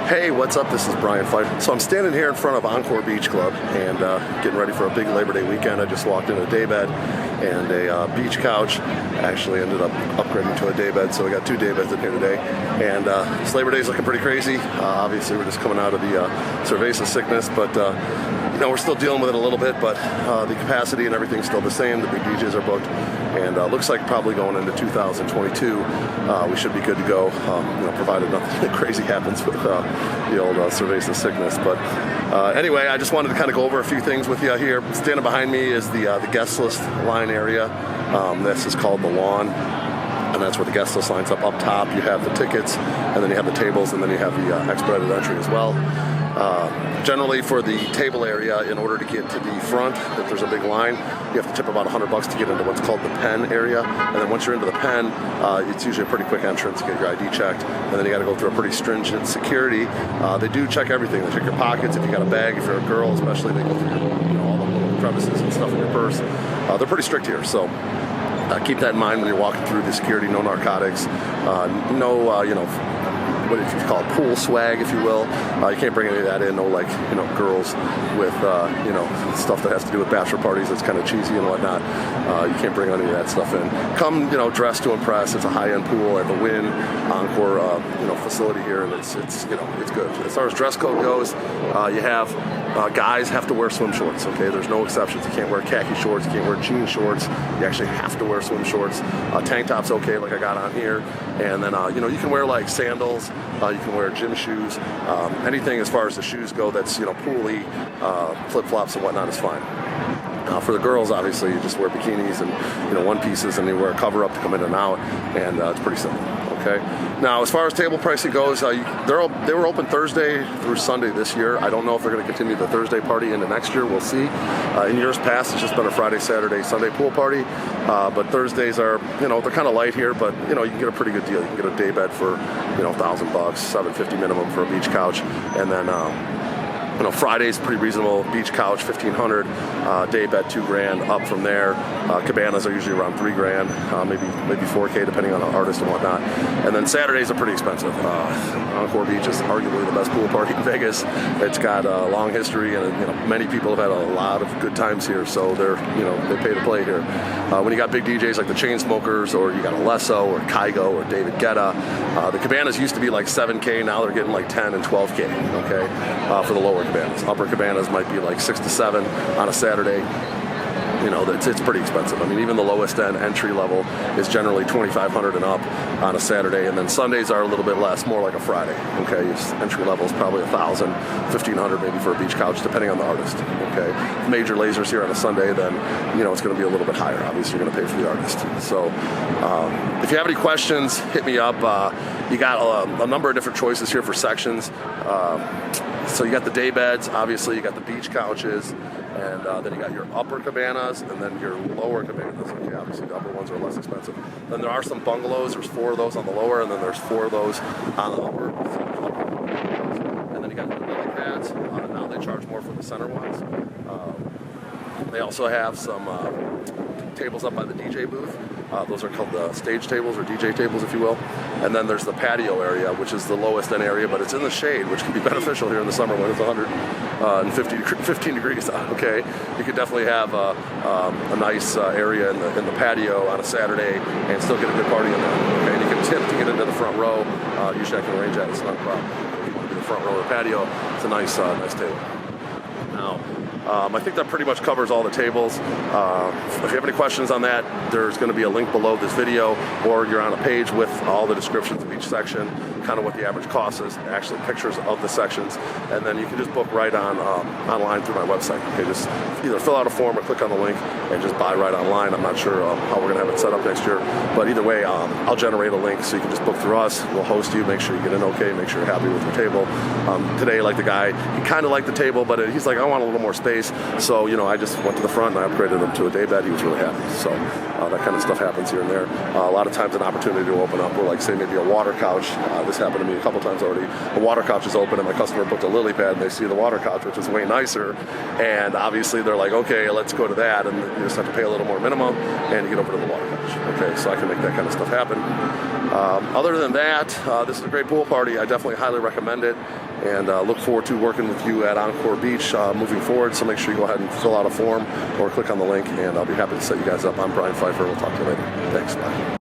Hey, what's up? This is Brian Pfeiffer. So I'm standing here in front of Encore Beach Club and getting ready for a big Labor Day weekend. I just walked in a day bed and a beach couch. Actually ended up upgrading to a day bed, so we got 2 day beds in here today. And this Labor Day is looking pretty crazy. Obviously, we're just coming out of the cerveza sickness, but you know, we're still dealing with it a little bit, but the capacity and everything's still the same. The big DJs are booked, and looks like probably going into 2022, we should be good to go, you know, provided nothing crazy happens with the old cerveza sickness. But anyway, I just wanted to kind of go over a few things with you here. Standing behind me is the guest list line area. This is called the lawn, and that's where the guest list lines up. Up top, you have the tickets, and then you have the tables, and then you have the expedited entry as well. Generally, for the table area, in order to get to the front, if there's a big line, you have to tip about $100 to get into what's called the pen area. And then once you're into the pen, it's usually a pretty quick entrance to get your ID checked. And then you got to go through a pretty stringent security. They do check everything. They check your pockets. If you got a bag, if you're a girl, especially, they go through your, you know, all the little crevices and stuff in your purse. They're pretty strict here, so keep that in mind when you're walking through the security. No narcotics, no, you know, what you call it, pool swag, if you will. You can't bring any of that in. No, like, you know, girls with, you know, stuff that has to do with bachelor parties that's kind of cheesy and whatnot. You can't bring any of that stuff in. Come, you know, dressed to impress. It's a high-end pool at the Wynn Encore, you know, facility here, and it's you know, it's good. As far as dress code goes, you have guys have to wear swim shorts. Okay, there's no exceptions. You can't wear khaki shorts. You can't wear jean shorts. You actually have to wear swim shorts. Tank tops okay, like I got on here, and then you know, you can wear like sandals. You can wear gym shoes. Anything as far as the shoes go that's, you know, pooly, flip-flops and whatnot is fine. For the girls, obviously, you just wear bikinis and, you know, one pieces, and you wear a cover-up to come in and out, and it's pretty simple. Okay. Now, as far as table pricing goes, they were open Thursday through Sunday this year. I don't know if they're going to continue the Thursday party into next year. We'll see. In years past, it's just been a Friday, Saturday, Sunday pool party. But Thursdays are, you know, they're kind of light here, but, you know, you can get a pretty good deal. You can get a day bed for, you know, $1,000, $750 minimum for a beach couch, and then you know, Friday's pretty reasonable. Beach couch, $1,500. Day bed, $2,000. Up from there. Cabanas are usually around $3,000, maybe $4K, depending on the artist and whatnot. And then Saturdays are pretty expensive. Encore Beach is arguably the best pool party in Vegas. It's got a long history, and, you know, many people have had a lot of good times here. So they're, you know, they pay to play here. When you got big DJs like the Chainsmokers, or you got Alesso, or Kygo, or David Guetta, the cabanas used to be like $7K. Now they're getting like $10 and $12K. Okay, for the lower cabanas. Upper cabanas might be like $6 to $7 on a Saturday. You know, it's pretty expensive. I mean, even the lowest end entry level is generally $2,500 and up on a Saturday, and then Sundays are a little bit less, more like a Friday. Okay, entry level is probably $1,000, $1,500 maybe for a beach couch, depending on the artist. Okay, major lasers here on a Sunday, then, you know, it's going to be a little bit higher. Obviously, you're going to pay for the artist. So, if you have any questions, hit me up. You got a number of different choices here for sections. So you got the day beds, obviously you got the beach couches, and then you got your upper cabanas, and then your lower cabanas. Okay, obviously the upper ones are less expensive. Then there are some bungalows. There's 4 of those on the lower, and then there's 4 of those on the upper. And then you got the lily pads. Now they charge more for the center ones. They also have some tables up by the DJ booth. Those are called the stage tables, or DJ tables, if you will. And then there's the patio area, which is the lowest end area, but it's in the shade, which can be beneficial here in the summer when it's 15 degrees out. Okay, you could definitely have a nice area in the patio on a Saturday and still get a good party in there. Okay, and you can tip to get into the front row. Usually I can arrange that. It's not a problem. If you want to do the front row of the patio, it's a nice table. Now, I think that pretty much covers all the tables. If you have any questions on that, there's going to be a link below this video, or you're on a page with all the descriptions of each section, kind of what the average cost is, actually pictures of the sections, and then you can just book right on online through my website. Okay, just either fill out a form or click on the link and just buy right online. I'm not sure how we're going to have it set up next year, but either way, I'll generate a link so you can just book through us. We'll host you, make sure you get in okay, make sure you're happy with your table. Today, like the guy, he kind of liked the table, but he's like, I want a little more space. So, you know, I just went to the front and I upgraded him to a day bed. He was really happy. So that kind of stuff happens here and there. A lot of times an opportunity to open up, or like say maybe a water couch. This happened to me a couple times already. The water couch is open and my customer booked a lily pad, and they see the water couch, which is way nicer. And obviously they're like, okay, let's go to that. And you just have to pay a little more minimum and you get over to the water couch. Okay, so I can make that kind of stuff happen. Other than that, this is a great pool party. I definitely highly recommend it, and look forward to working with you at Encore Beach moving forward. So make sure you go ahead and fill out a form or click on the link, and I'll be happy to set you guys up. I'm Brian Pfeiffer. We'll talk to you later. Thanks. Bye.